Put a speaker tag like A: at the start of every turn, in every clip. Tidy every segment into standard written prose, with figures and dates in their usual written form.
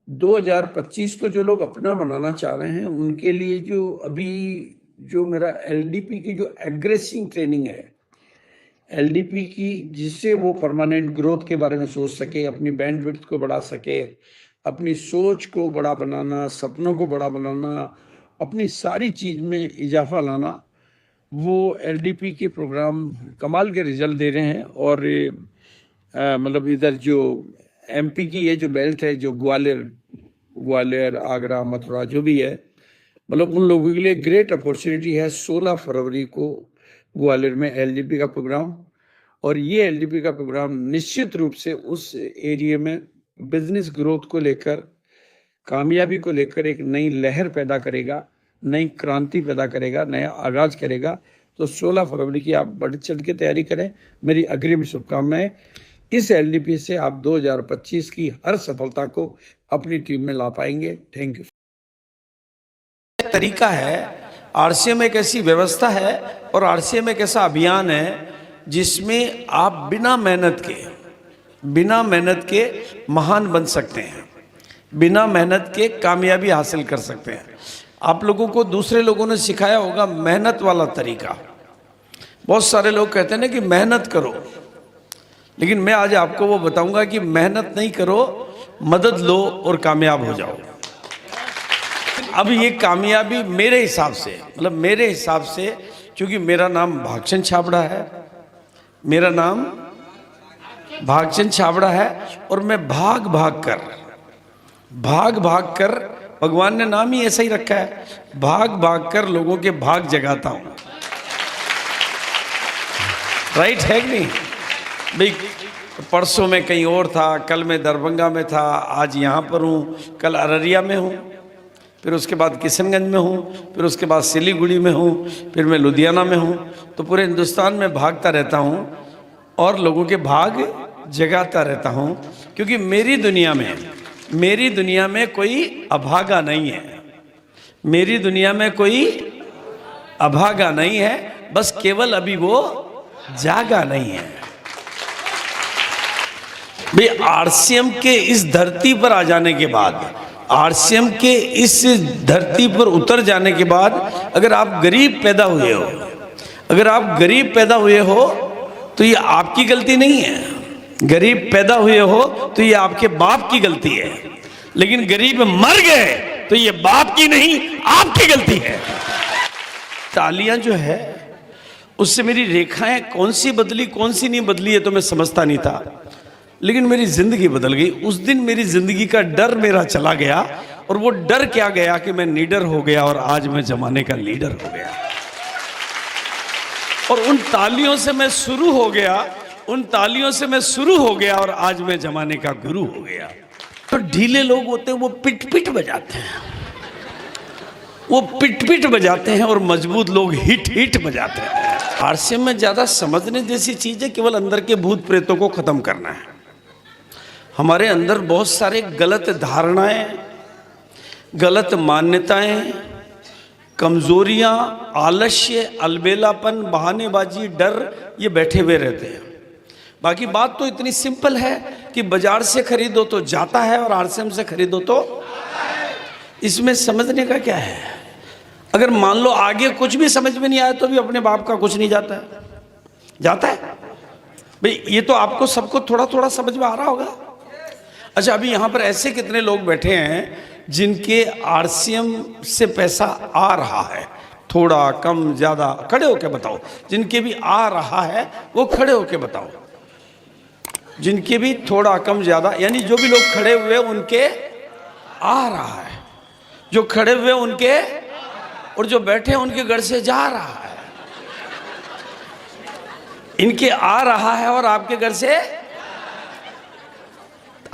A: 2025 को जो लोग अपना बनाना चाह रहे हैं उनके लिए जो अभी जो मेरा एलडीपी की जो एग्रेसिव ट्रेनिंग है, एलडीपी की, जिससे वो परमानेंट ग्रोथ के बारे में सोच सके, अपनी बैंडविड्थ को बढ़ा सके, अपनी सोच को बड़ा बनाना, सपनों को बड़ा बनाना, अपनी सारी चीज में इजाफा लाना, वो एलडीपी के प्रोग्राम कमाल के रिजल्ट दे रहे हैं। और मतलब इधर जो एमपी की ये जो बेल्ट है, जो ग्वालियर आगरा मथुरा जो भी है, मतलब उन लोगों के लिए ग्रेट अपॉर्चुनिटी है। 16 फरवरी को ग्वालियर में एलडीपी का प्रोग्राम, और ये एलडीपी का प्रोग्राम निश्चित रूप से उस एरिया में बिजनेस ग्रोथ को लेकर, कामयाबी को लेकर एक नई लहर पैदा करेगा, नई क्रांति पैदा करेगा, नया आगाज करेगा। तो 16 फरवरी की आप बढ़ चढ़ के तैयारी करें। मेरी अग्रिम शुभकामनाएं। इस एलडीपी से आप 2025 की हर सफलता को अपनी टीम में ला पाएंगे। Thank you.
B: तरीका है, आरसीएम एक ऐसी व्यवस्था है और आरसीएम एक ऐसा अभियान है जिसमें आप बिना मेहनत के महान बन सकते हैं, बिना मेहनत के कामयाबी हासिल कर सकते हैं। आप लोगों को दूसरे लोगों ने सिखाया होगा मेहनत वाला तरीका। बहुत सारे लोग कहते हैं ना कि मेहनत करो, लेकिन मैं आज आपको वो बताऊंगा कि मेहनत नहीं करो, मदद लो और कामयाब हो जाओ। अब ये कामयाबी मेरे हिसाब से, मतलब मेरे हिसाब से, क्योंकि मेरा नाम भागचंद छाबड़ा है, मेरा नाम भागचंद छाबड़ा है, और मैं भाग भाग कर भगवान ने नाम ही ऐसा ही रखा है, भाग कर लोगों के भाग जगाता हूं। राइट है कि नहीं भाई? परसों में कहीं और था, कल मैं दरभंगा में था, आज यहाँ पर हूँ, कल अररिया में हूँ, फिर उसके बाद किशनगंज में हूँ, फिर उसके बाद सिलीगुड़ी में हूँ, फिर मैं लुधियाना में हूँ। तो पूरे हिंदुस्तान में भागता रहता हूँ और लोगों के भाग जगाता रहता हूँ, क्योंकि मेरी दुनिया में कोई अभागा नहीं है। मेरी दुनिया में कोई अभागा नहीं है, बस केवल अभी वो जागा नहीं है। भाई आरसीएम के इस धरती पर आ जाने के बाद, आरसीएम के इस धरती पर उतर जाने के बाद, अगर आप गरीब पैदा हुए हो, तो ये आपकी गलती नहीं है। गरीब पैदा हुए हो तो ये आपके बाप की गलती है, लेकिन गरीब मर गए तो ये बाप की नहीं, आपकी गलती है। तालियां जो है उससे मेरी रेखाएं कौन सी बदली कौन सी नहीं बदली है तो मैं समझता नहीं था, लेकिन मेरी जिंदगी बदल गई। उस दिन मेरी जिंदगी का डर मेरा चला गया, और वो डर क्या गया कि मैं नीडर हो गया, और आज मैं जमाने का लीडर हो गया। और उन तालियों से मैं शुरू हो गया, और आज मैं जमाने का गुरु हो गया। तो ढीले लोग होते हैं वो पिट बजाते हैं, और मजबूत लोग हिट बजाते हैं। आरसीएम में ज्यादा समझने जैसी चीज है, केवल अंदर के भूत प्रेतों को खत्म करना है। हमारे अंदर बहुत सारे गलत धारणाएं, गलत मान्यताएं, कमजोरियां, आलस्य, अलबेलापन, बहानेबाजी, डर, ये बैठे हुए रहते हैं। बाकी बात तो इतनी सिंपल है कि बाजार से खरीदो तो जाता है और आरसीएम से खरीदो तो, इसमें समझने का क्या है? अगर मान लो आगे कुछ भी समझ में नहीं आया तो भी अपने बाप का कुछ नहीं जाता है भाई। ये तो आपको सबको थोड़ा थोड़ा समझ में आ रहा होगा। अच्छा, अभी यहाँ पर ऐसे कितने लोग बैठे हैं जिनके आरसीएम से पैसा आ रहा है, थोड़ा कम ज्यादा? खड़े होके बताओ। जिनके भी आ रहा है वो खड़े होके बताओ। जिनके भी थोड़ा कम ज्यादा, यानी जो भी लोग खड़े हुए उनके आ रहा है, जो खड़े हुए उनके, और जो बैठे उनके घर से जा रहा है। इनके आ रहा है और आपके घर से,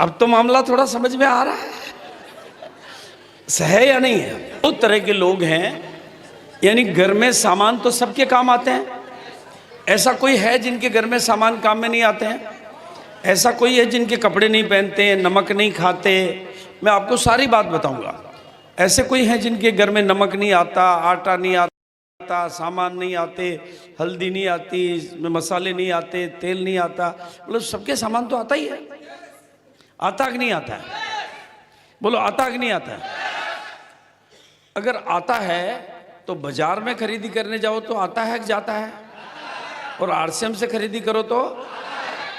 B: अब तो मामला थोड़ा समझ में आ रहा है या नहीं है? दो तरह के लोग हैं, यानी घर में सामान तो सबके काम आते हैं। ऐसा कोई है जिनके घर में सामान काम में नहीं आते हैं? ऐसा कोई है जिनके कपड़े नहीं पहनते, नमक नहीं खाते? मैं आपको सारी बात बताऊंगा। ऐसे कोई हैं जिनके घर में नमक नहीं आता, आटा नहीं आता, सामान नहीं आते, हल्दी नहीं आती, मसाले नहीं आते, तेल नहीं आता, मतलब सबके सामान तो आता ही है। आता कि नहीं आता है? बोलो आता है कि नहीं आता है? अगर आता है तो बाजार में खरीदी करने जाओ तो आता है कि जाता है? और आरसीएम से खरीदी करो तो?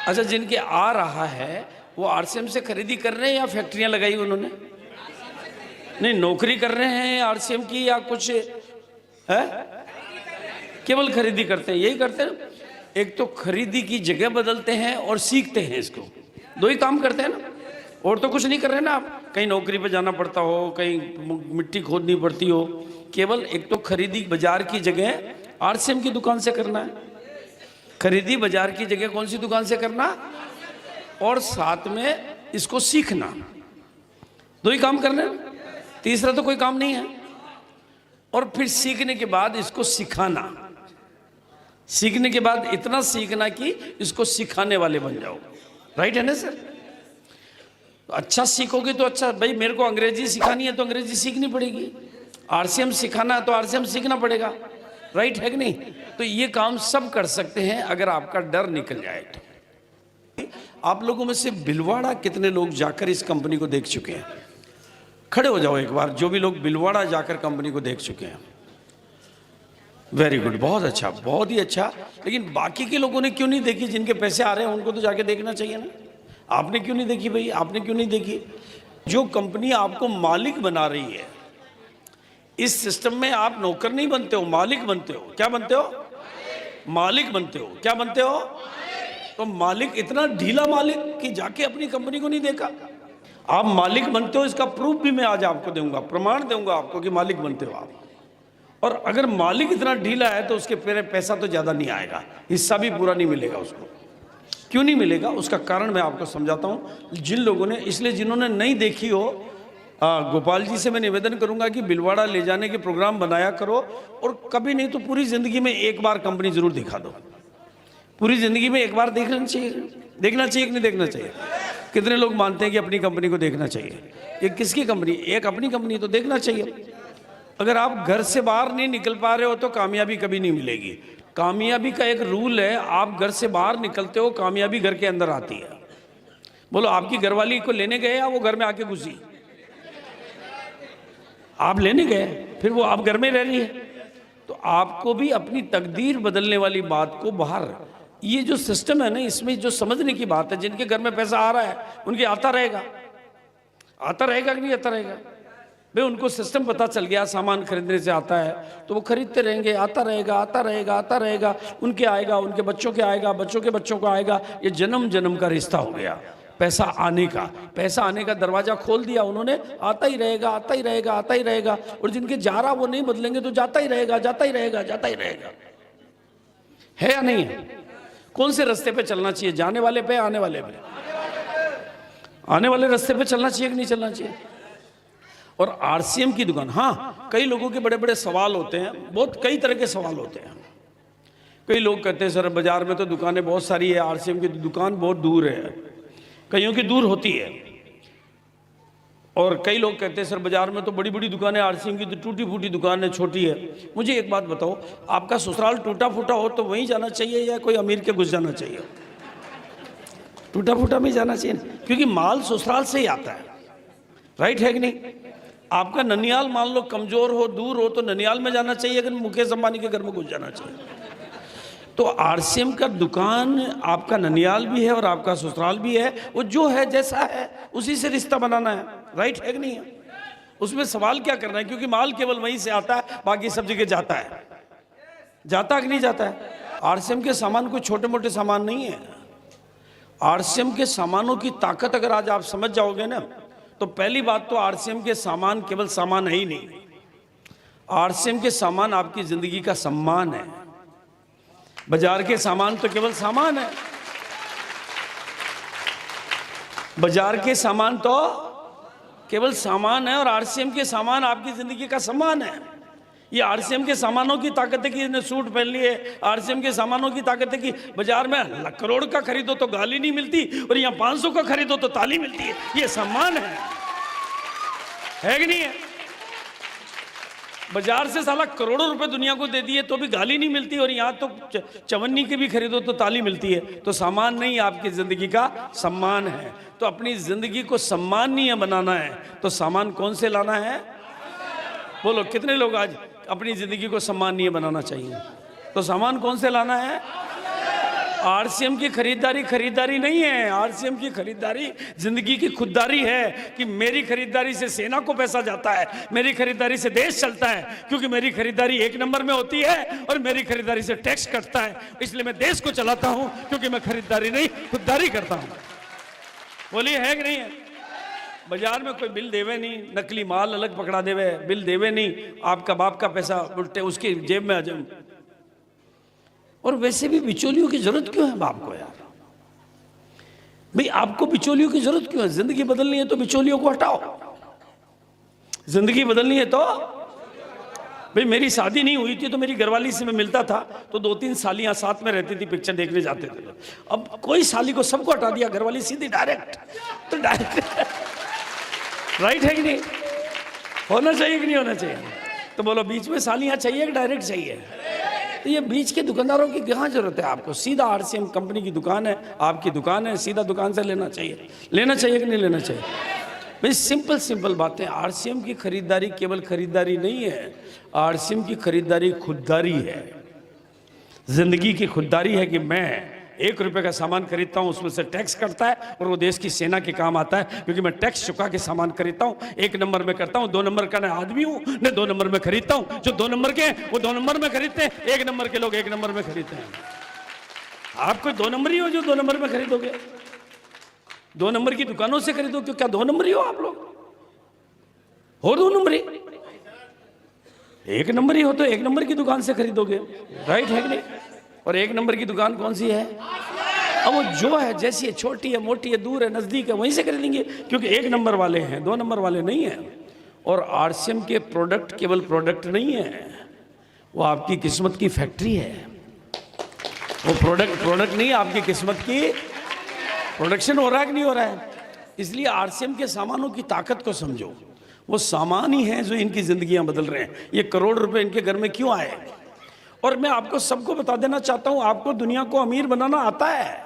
B: अच्छा, जिनके आ रहा है वो आरसीएम से खरीदी कर रहे हैं या फैक्ट्रियां लगाई उन्होंने? नहीं, नौकरी कर रहे हैं आरसीएम की या कुछ है? केवल खरीदी करते हैं, यही करते हैं। एक तो खरीदी की जगह बदलते हैं और सीखते हैं, इसको दो ही काम करते हैं ना, और तो कुछ नहीं कर रहे ना आप। कहीं नौकरी पे जाना पड़ता हो, कहीं मिट्टी खोदनी पड़ती हो, केवल एक तो खरीदी बाजार की जगह आरसीएम की दुकान से करना है, खरीदी बाजार की जगह कौन सी दुकान से करना, और साथ में इसको सीखना, दो ही काम करने, तीसरा तो कोई काम नहीं है। और फिर सीखने के बाद इसको सिखाना, सीखने के बाद इतना सीखना कि इसको सिखाने वाले बन जाओ। राइट है ना सर? तो अच्छा सीखोगे तो अच्छा, भाई मेरे को अंग्रेजी सिखानी है तो अंग्रेजी सीखनी पड़ेगी, आरसीएम सिखाना है तो आरसीएम सीखना पड़ेगा। राइट है कि नहीं? तो ये काम सब कर सकते हैं अगर आपका डर निकल जाए तो। आप लोगों में से भिलवाड़ा कितने लोग जाकर इस कंपनी को देख चुके हैं? खड़े हो जाओ एक बार, जो भी लोग भिलवाड़ा जाकर कंपनी को देख चुके हैं। वेरी गुड, बहुत अच्छा, बहुत ही अच्छा। लेकिन बाकी के लोगों ने क्यों नहीं देखी? जिनके पैसे आ रहे हैं उनको तो जाके देखना चाहिए ना। आपने क्यों नहीं देखी भाई? आपने क्यों नहीं देखी? जो कंपनी आपको मालिक बना रही है, इस सिस्टम में आप नौकर नहीं बनते हो, मालिक बनते हो। क्या बनते हो? मालिक बनते हो। क्या बनते हो? तो मालिक इतना ढीला मालिक कि जाके अपनी कंपनी को नहीं देखा। आप मालिक बनते हो, इसका प्रूफ भी मैं आज आपको दूंगा, प्रमाण दूंगा आपको कि मालिक बनते हो आप। और अगर मालिक इतना ढीला है तो उसके पैसा तो ज्यादा नहीं आएगा, हिस्सा भी पूरा नहीं मिलेगा उसको। क्यों नहीं मिलेगा? उसका कारण मैं आपको समझाता हूं। जिन लोगों ने, इसलिए जिन्होंने नहीं देखी हो, गोपाल जी से मैं निवेदन करूंगा कि भिलवाड़ा ले जाने के प्रोग्राम बनाया करो, और कभी नहीं तो पूरी जिंदगी में एक बार कंपनी जरूर दिखा दो। पूरी जिंदगी में एक बार देखना चाहिए, देखना चाहिए कि नहीं देखना चाहिए? कितने लोग मानते हैं कि अपनी कंपनी को देखना चाहिए? ये किसकी कंपनी? एक अपनी कंपनी तो देखना चाहिए। अगर आप घर से बाहर नहीं निकल पा रहे हो तो कामयाबी कभी नहीं मिलेगी। कामयाबी का एक रूल है, आप घर से बाहर निकलते हो, कामयाबी घर के अंदर आती है। बोलो, आपकी घरवाली को लेने गए या वो घर में आके घुसी? आप लेने गए, फिर वो आप घर में रह रही है। तो आपको भी अपनी तकदीर बदलने वाली बात को बाहर, ये जो सिस्टम है ना, इसमें जो समझने की बात है, जिनके घर में पैसा आ रहा है उनके आता रहेगा, आता रहेगा कि नहीं आता रहेगा? भाई उनको सिस्टम पता चल गया, सामान खरीदने से आता है तो वो खरीदते रहेंगे, आता रहेगा, आता रहेगा, आता रहेगा, उनके आएगा, उनके बच्चों के आएगा, बच्चों के बच्चों को आएगा। ये जन्म जन्म का रिश्ता हो गया पैसा आने का। पैसा आने का दरवाजा खोल दिया उन्होंने, आता ही रहेगा, आता ही रहेगा, आता ही रहेगा। और जिनके जा रहा वो नहीं बदलेंगे तो जाता ही रहेगा, जाता ही रहेगा, जाता ही रहेगा। है या नहीं है? कौन से रास्ते पे चलना चाहिए? जाने वाले पे, आने वाले पे? आने वाले रास्ते पे चलना चाहिए कि नहीं चलना चाहिए? और आरसीएम की दुकान, हाँ, कई लोगों के बड़े बड़े सवाल होते हैं, बहुत कई तरह के सवाल होते हैं। कई लोग कहते हैं सर बाजार में तो दुकानें बहुत सारी है, आरसीएम की दुकान बहुत दूर है। कईयों की दूर होती है। और कई लोग कहते हैं सर बाजार में तो बड़ी बड़ी दुकानें, आरसीएम की तो टूटी फूटी दुकान है, छोटी है। मुझे एक बात बताओ, आपका ससुराल टूटा फूटा हो तो वहीं जाना चाहिए या कोई अमीर के घुस जाना चाहिए? टूटा फूटा में जाना चाहिए, क्योंकि माल ससुराल से ही आता है। राइट है कि नहीं? आपका ननियाल मान लो कमजोर हो, दूर हो, तो ननियाल में जाना चाहिए, अगर मुकेश अंबानी के घर में घुस जाना चाहिए। तो आरसीएम का दुकान आपका ननियाल भी है और आपका ससुराल भी है। वो जो है जैसा है उसी से रिश्ता बनाना है। राइट है कि नहीं है? उसमें सवाल क्या करना है, क्योंकि माल केवल वहीं से आता है, बाकी सब जगह जाता है। जाता कि नहीं जाता है? आरसीएम के सामान कोई छोटे मोटे सामान नहीं है। आरसीएम के सामानों की ताकत अगर आज आप समझ जाओगे ना, तो पहली बात तो आरसीएम के सामान केवल सामान है ही नहीं। आरसीएम के सामान आपकी जिंदगी का सम्मान है। बाजार के सामान तो केवल सामान है। बाजार के सामान तो केवल सामान है, और आरसीएम के सामान आपकी जिंदगी का सम्मान है। ये आरसीएम के सामानों की ताकत है कि इसने सूट पहन लिए। आरसीएम के सामानों की ताकत है कि बाजार में लाख करोड़ का खरीदो तो गाली नहीं मिलती, और यहाँ 500 का खरीदो तो ताली मिलती है। ये सम्मान है कि नहीं है? बाजार से साला करोड़ों रुपए दुनिया को दे दिए तो भी गाली नहीं मिलती, और यहाँ तो चवन्नी के भी खरीदो तो ताली मिलती है। तो सामान नहीं, आपकी जिंदगी का सम्मान है। तो अपनी जिंदगी को सम्माननीय बनाना है तो सामान कौन से लाना है? बोलो कितने लोग आज अपनी जिंदगी को सम्माननीय बनाना चाहिए? तो सामान कौन से लाना है? आरसीएम की खरीदारी खरीदारी नहीं है। आरसीएम की खरीदारी जिंदगी की खुददारी है कि मेरी खरीदारी से सेना को पैसा जाता है, मेरी खरीदारी से देश चलता है, क्योंकि मेरी खरीदारी 1 नंबर में होती है और मेरी खरीदारी से टैक्स कटता है। इसलिए मैं देश को चलाता हूं, क्योंकि मैं खरीदारी नहीं खुददारी करता हूं। बोलिए है कि नहीं है? बाजार में कोई बिल देवे नहीं, नकली माल अलग पकड़ा देवे, बिल देवे नहीं, आपका बाप का पैसा उल्टे उसकी जेब में आ जाए। और वैसे भी बिचौलियों की जरूरत क्यों है बाप को यार? भाई आपको बिचौलियों की जरूरत क्यों है? जिंदगी बदलनी है तो बिचौलियों को हटाओ। जिंदगी बदलनी है तो भाई मेरी शादी नहीं हुई थी तो मेरी घरवाली से मैं मिलता था तो 2-3 सालियां साथ में रहती थी, पिक्चर देखने जाते थे। अब कोई साली को सबको हटा दिया, घरवाली सीधी डायरेक्ट। तो डायरेक्ट राइट है कि नहीं? होना चाहिए कि नहीं होना चाहिए? तो बोलो बीच में सालियां चाहिए कि डायरेक्ट चाहिए? तो ये बीच के दुकानदारों की कहाँ जरूरत है आपको? सीधा आरसीएम कंपनी की दुकान है, आपकी दुकान है, सीधा दुकान से लेना चाहिए। लेना चाहिए कि नहीं लेना चाहिए? भाई सिंपल बातें। आरसीएम की खरीदारी केवल खरीदारी नहीं है, आरसीएम की खरीदारी खुददारी है। जिंदगी की खुददारी है कि मैं 1 रुपए का सामान खरीदता हूं, उसमें से टैक्स कटता है और वो देश की सेना के काम आता है, क्योंकि मैं टैक्स चुका के सामान खरीदता हूं। 1 नंबर में करता हूं, 2 नंबर का ना आदमी हूं न 2 नंबर में खरीदता हूं। जो 2 नंबर के हैं वो 2 नंबर में खरीदते हैं, 1 नंबर के लोग 1 नंबर में खरीदते हैं। आप कोई 2 नंबर ही हो जो 2 नंबर में खरीदोगे? 2 नंबर की दुकानों से खरीदो, क्यों? क्या 2 नंबर ही हो आप लोग? हो 2 नंबर ही? 1 नंबर ही हो तो 1 नंबर की दुकान से खरीदोगे, राइट है कि नहीं? और 1 नंबर की दुकान कौन सी है? अब वो जो है, जैसी है, छोटी है, मोटी है, दूर है, नजदीक है, वहीं से खरीदेंगे, क्योंकि 1 नंबर वाले हैं, 2 नंबर वाले नहीं है। और आरसीएम के प्रोडक्ट केवल प्रोडक्ट नहीं है, वो आपकी किस्मत की फैक्ट्री है। वो प्रोडक्ट नहीं, आपकी किस्मत की प्रोडक्शन हो रहा है कि नहीं हो रहा है? इसलिए आरसीएम के सामानों की ताकत को समझो। वो सामान ही हैं जो इनकी जिंदगियां बदल रहे हैं। ये करोड़ रुपए इनके घर में क्यों आए? और मैं आपको सबको बता देना चाहता हूं, आपको दुनिया को अमीर बनाना आता है।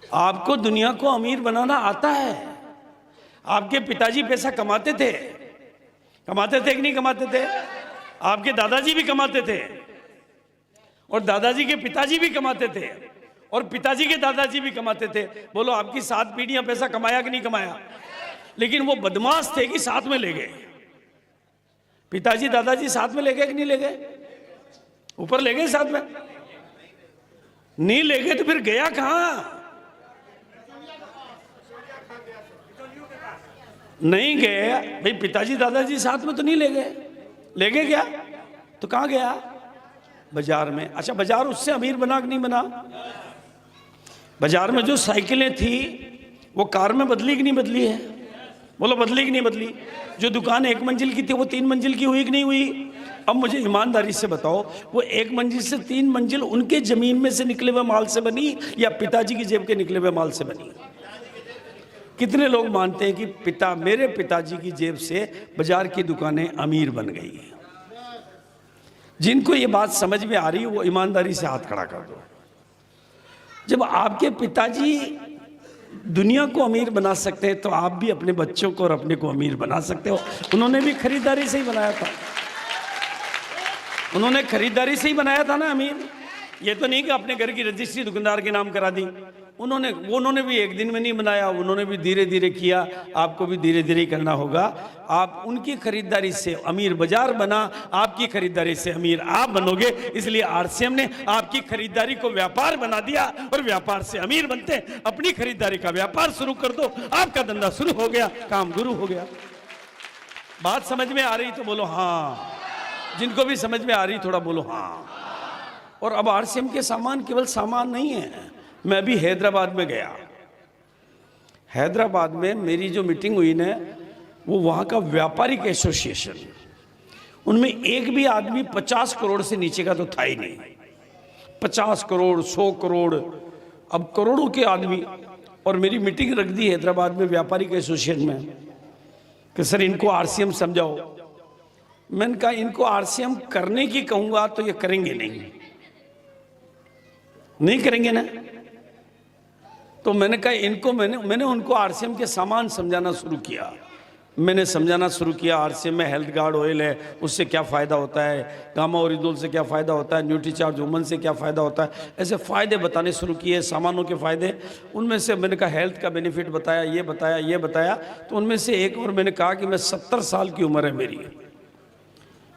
B: आपको दुनिया को अमीर बनाना आता है। आपके पिताजी पैसा कमाते थे कि नहीं कमाते थे? आपके दादाजी भी कमाते थे, और दादाजी के पिताजी भी कमाते थे, और पिताजी के दादाजी भी कमाते थे। बोलो आपकी 7 पीढ़ियां पैसा कमाया कि नहीं कमाया? लेकिन वो बदमाश थे कि साथ में ले गए। पिताजी दादाजी साथ में ले गए कि नहीं ले गए? ऊपर ले गए साथ में? नहीं ले गए तो फिर गया कहां? नहीं गए भाई, पिताजी दादाजी साथ में तो नहीं ले गए। ले गए क्या? तो कहां गया? बाजार में। अच्छा, बाजार उससे अमीर बना कि नहीं बना? बाजार में जो साइकिलें थी वो कार में बदली कि नहीं बदली है? बोलो बदली कि नहीं बदली? जो दुकान 1 मंजिल की थी वो 3 मंजिल की हुई कि नहीं हुई? अब मुझे ईमानदारी से बताओ, वो 1 मंजिल से 3 मंजिल उनके जमीन में से निकले हुए माल से बनी या पिताजी की जेब के निकले हुए माल से बनी? कितने लोग मानते हैं कि मेरे पिताजी की जेब से बाजार की दुकानें अमीर बन गई हैं? जिनको ये बात समझ में आ रही है वो ईमानदारी से हाथ खड़ा कर दो। जब आपके पिताजी दुनिया को अमीर बना सकते हैं तो आप भी अपने बच्चों को और अपने को अमीर बना सकते हो। उन्होंने भी खरीदारी से ही बनाया था। उन्होंने खरीदारी से ही बनाया था ना अमीर। ये तो नहीं कि अपने घर की रजिस्ट्री दुकानदार के नाम करा दी। उन्होंने भी एक दिन में नहीं बनाया, उन्होंने भी धीरे धीरे किया। आपको भी धीरे धीरे करना होगा। आप उनकी खरीदारी से अमीर बाजार बना, आपकी खरीदारी से अमीर आप बनोगे। इसलिए आरसीएम ने आपकी खरीदारी को व्यापार बना दिया और व्यापार से अमीर बनते। अपनी खरीदारी का व्यापार शुरू कर दो, आपका धंधा शुरू हो गया, काम गुरु हो गया। बात समझ में आ रही तो बोलो हाँ। जिनको भी समझ में आ रही थोड़ा बोलो हाँ। और अब आरसीएम के सामान केवल सामान नहीं है। मैं अभी हैदराबाद में गया। हैदराबाद में मेरी जो मीटिंग हुई ना, वो वहाँ का व्यापारिक एसोसिएशन, उनमें एक भी आदमी 50 करोड़ से नीचे का तो था ही नहीं। 50 करोड़ 100 करोड़, अब करोड़ों के आदमी। और मेरी मीटिंग रख दी हैदराबाद में व्यापारिक एसोसिएशन में कि सर इनको आरसीएम समझाओ। मैंने कहा इनको आरसीएम करने की कहूंगा तो ये करेंगे नहीं करेंगे ना। तो मैंने कहा इनको मैंने उनको आरसीएम के सामान समझाना शुरू किया। मैंने समझाना शुरू किया आरसीएम में हेल्थ गार्ड ऑयल है, उससे क्या फ़ायदा होता है, गामा ओरिदोल से क्या फ़ायदा होता है, न्यूट्रीचार्ज वुमन से क्या फ़ायदा होता है, ऐसे फ़ायदे बताने शुरू किए, सामानों के फ़ायदे। उनमें से मैंने कहा हेल्थ का बेनिफिट बताया, ये बताया। तो उनमें से एक और मैंने कहा कि मैं 70 साल की उम्र है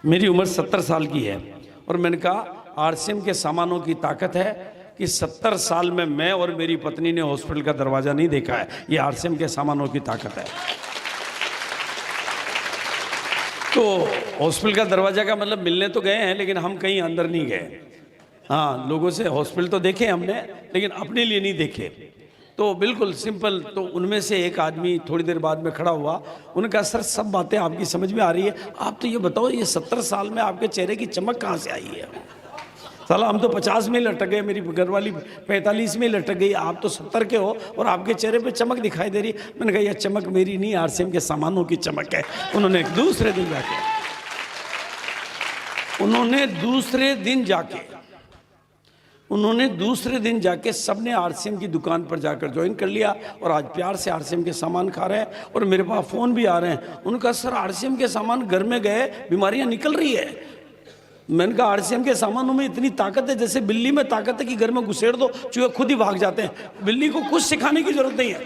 B: मेरी उम्र 70 साल की है, और मैंने कहा आरसीएम के सामानों की ताकत है कि 70 साल में मैं और मेरी पत्नी ने हॉस्पिटल का दरवाज़ा नहीं देखा है, ये आरसीएम के सामानों की ताकत है। तो हॉस्पिटल का दरवाज़ा का मतलब मिलने तो गए हैं लेकिन हम कहीं अंदर नहीं गए। हाँ, लोगों से हॉस्पिटल तो देखे हमने लेकिन अपने लिए नहीं देखे। तो बिल्कुल सिंपल। तो उनमें से एक आदमी थोड़ी देर बाद में खड़ा हुआ, उन्होंने कहा सर सब बातें आपकी समझ में आ रही है, आप तो ये बताओ ये 70 साल में आपके चेहरे की चमक कहाँ से आई है? साला हम तो 50 में लटक गए, मेरी घरवाली 45 में लटक गई, आप तो 70 के हो और आपके चेहरे पे चमक दिखाई दे रही। मैंने कहा यह चमक मेरी नहीं, आरसीएम के सामानों की चमक है। उन्होंने दूसरे दिन जाके सबने आरसीएम की दुकान पर जाकर ज्वाइन कर लिया और आज प्यार से आरसीएम के सामान खा रहे हैं। और मेरे पास फ़ोन भी आ रहे हैं, उनका सर आरसीएम के सामान घर में गए बीमारियां निकल रही है। मैंने कहा आरसीएम के सामानों में इतनी ताकत है, जैसे बिल्ली में ताकत है कि घर में घुसेड़ दो चूहे खुद ही भाग जाते हैं। बिल्ली को कुछ सिखाने की जरूरत नहीं है,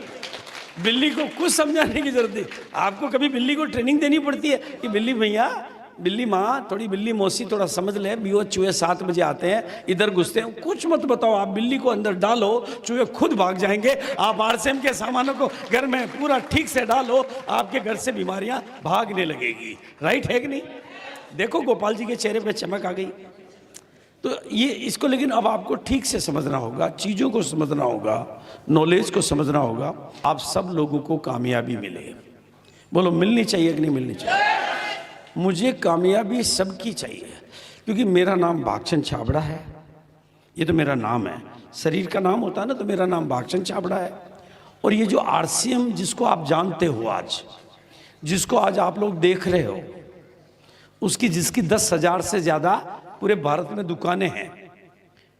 B: बिल्ली को कुछ समझाने की जरूरत नहीं। आपको कभी बिल्ली को ट्रेनिंग देनी पड़ती है कि बिल्ली भैया, बिल्ली माँ, थोड़ी बिल्ली मौसी थोड़ा समझ ले, बियो चूहे 7 बजे आते हैं, इधर घुसते हैं, कुछ मत बताओ, आप बिल्ली को अंदर डालो, चूहे खुद भाग जाएंगे। आप आरसीएम के सामानों को घर में पूरा ठीक से डालो, आपके घर से बीमारियां भागने लगेगी। राइट है कि नहीं? देखो गोपाल जी के चेहरे पे चमक आ गई। तो ये इसको लेकिन अब आपको ठीक से समझना होगा, चीज़ों को समझना होगा, नॉलेज को समझना होगा। आप सब लोगों को कामयाबी मिले, बोलो मिलनी चाहिए कि नहीं मिलनी चाहिए? मुझे कामयाबी सबकी चाहिए, क्योंकि मेरा नाम भागचंद छाबड़ा है, ये तो मेरा नाम है, शरीर का नाम होता है ना, तो मेरा नाम भागचंद छाबड़ा है। और ये जो आरसीएम जिसको आप जानते हो आज, जिसको आज आप लोग देख रहे हो, जिसकी 10,000 से ज़्यादा पूरे भारत में दुकानें हैं।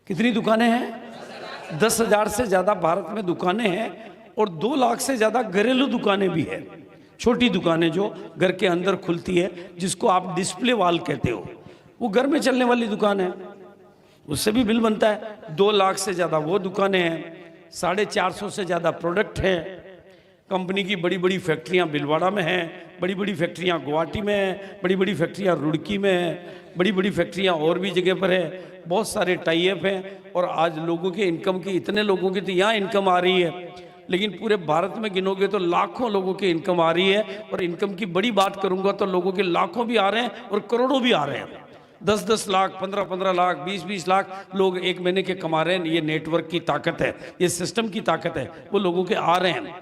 B: कितनी दुकानें हैं? 10,000 से ज़्यादा भारत में दुकानें हैं, और 2 लाख से ज़्यादा घरेलू दुकानें भी हैं, छोटी दुकानें जो घर के अंदर खुलती है, जिसको आप डिस्प्ले वॉल कहते हो, वो घर में चलने वाली दुकान है, उससे भी बिल बनता है। 2 लाख से ज़्यादा वो दुकानें हैं, 450 से ज़्यादा प्रोडक्ट हैं। कंपनी की बड़ी बड़ी फैक्ट्रियां भिलवाड़ा में हैं, बड़ी बड़ी फैक्ट्रियां गुवाहाटी में हैं, बड़ी बड़ी फैक्ट्रियां रुड़की में हैं, बड़ी बड़ी फैक्ट्रियां और भी जगह पर है। बहुत सारे टाई अप हैं, और आज लोगों के इनकम की, इतने लोगों की तो यहाँ इनकम आ रही है, लेकिन पूरे भारत में गिनोगे तो लाखों लोगों की इनकम आ रही है। और इनकम की बड़ी बात करूंगा तो लोगों के लाखों भी आ रहे हैं और करोड़ों भी आ रहे हैं। 10-10 लाख, 15-15 लाख, 20-20 लाख लोग एक महीने के कमा रहे हैं। ये नेटवर्क की ताकत है, ये सिस्टम की ताकत है, वो लोगों के आ रहे हैं।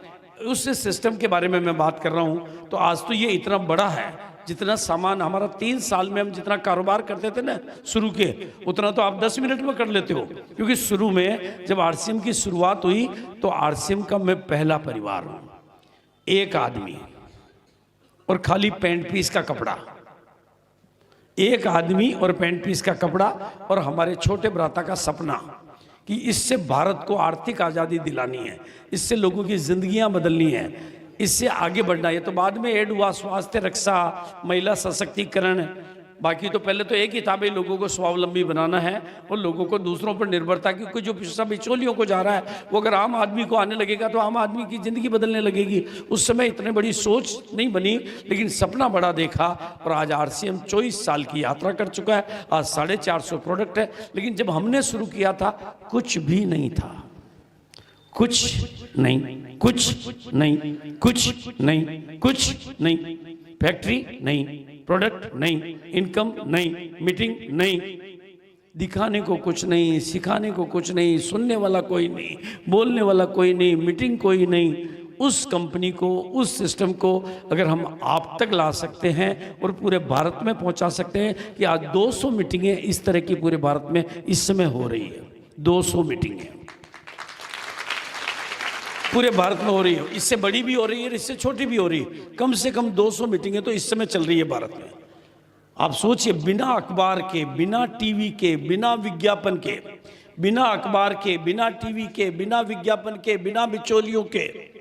B: उस सिस्टम के बारे में मैं बात कर रहा हूँ। तो आज तो ये इतना बड़ा है, जितना सामान हमारा 3 साल में हम जितना कारोबार करते थे ना शुरू के, उतना तो आप 10 मिनट में कर लेते हो। क्योंकि शुरू में जब आरसीएम की शुरुआत हुई तो आरसीएम का मैं पहला परिवार हूँ, एक आदमी और खाली पैंट पीस का कपड़ा, एक आदमी और पैंट पीस का कपड़ा, और हमारे छोटे भ्राता का सपना कि इससे भारत को आर्थिक आज़ादी दिलानी है, इससे लोगों की जिंदगियां बदलनी है, इससे आगे बढ़ना है। तो बाद में ऐड हुआ स्वास्थ्य रक्षा, महिला सशक्तिकरण। बाकी तो पहले तो एक ही था भाई, लोगों को स्वावलंबी बनाना है और लोगों को दूसरों पर निर्भरता, क्योंकि जो सब बिचौलियों को जा रहा है वो अगर आम आदमी को आने लगेगा तो आम आदमी की ज़िंदगी बदलने लगेगी। उस समय इतने बड़ी सोच नहीं बनी, लेकिन सपना बड़ा देखा, और आज आरसीएम 24 साल की यात्रा कर चुका है। आज 450 प्रोडक्ट है, लेकिन जब हमने शुरू किया था कुछ भी नहीं था, कुछ नहीं, कुछ नहीं, कुछ नहीं, कुछ नहीं, फैक्ट्री नहीं, प्रोडक्ट नहीं, इनकम नहीं, मीटिंग नहीं, दिखाने को कुछ नहीं, सिखाने को कुछ नहीं, सुनने वाला कोई नहीं, बोलने वाला कोई नहीं, मीटिंग कोई नहीं। उस कंपनी को, उस सिस्टम को अगर हम आप तक ला सकते हैं और पूरे भारत में पहुंचा सकते हैं कि आज 200 मीटिंगें इस तरह की पूरे भारत में इस समय हो रही है, 200 मीटिंगें पूरे भारत में हो रही है। इससे बड़ी भी हो रही है, इससे छोटी भी हो रही है। कम से कम 200 मीटिंगें तो इस समय चल रही है भारत में। आप सोचिए, बिना अखबार के, बिना टीवी के, बिना विज्ञापन के, बिना अखबार के, बिना टीवी के, बिना विज्ञापन के, बिना बिचौलियों के